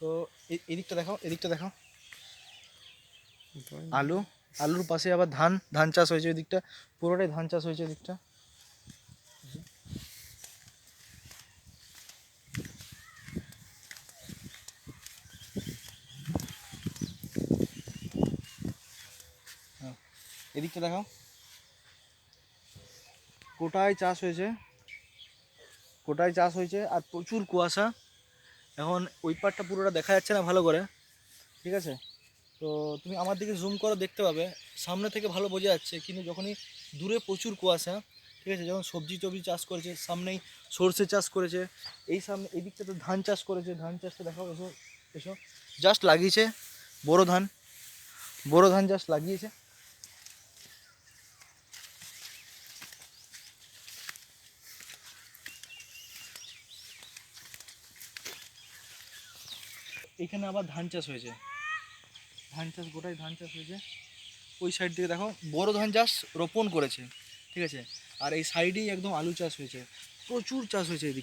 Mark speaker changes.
Speaker 1: তো এদিকটা দেখাও, এদিকটা দেখাও। আলু, আলুর পাশে আবার ধান, ধান চাষ হয়েছে এদিকটা, পুরোটাই ধান চাষ হয়েছে এদিকটা। হ্যাঁ, এদিকটা দেখাও, গোটায় চাষ হয়েছে, গোটায় চাষ হয়েছে আর প্রচুর কুয়াশা। এখন ওই পারটা পুরোটা দেখা যাচ্ছে না ভালো করে, ঠিক আছে? তো তুমি আমার দিকে জুম করো, দেখতে পাবে সামনে থেকে ভালো বোঝা যাচ্ছে, কিন্তু যখনই দূরে প্রচুর কুয়াশা, ঠিক আছে? যখন সবজি টবজি চাষ করেছে, সামনেই সর্ষে চাষ করেছে, এই সামনে এই দিকটাতে ধান চাষ করেছে, ধান চাষটা দেখাও, এসো এসো, জাস্ট লাগিয়েছে বোরো ধান, বোরো ধান জাস্ট লাগিয়েছে। এখানে আবার ধান চাষ হয়েছে, ধান চাষ, গোটাই ধান চাষ হয়েছে। ওই সাইড থেকে দেখো বড় ধান চাষ রোপণ করেছে, ঠিক আছে? আর এই সাইডেই একদম আলু চাষ হয়েছে, প্রচুর চাষ হয়েছে এদিকে।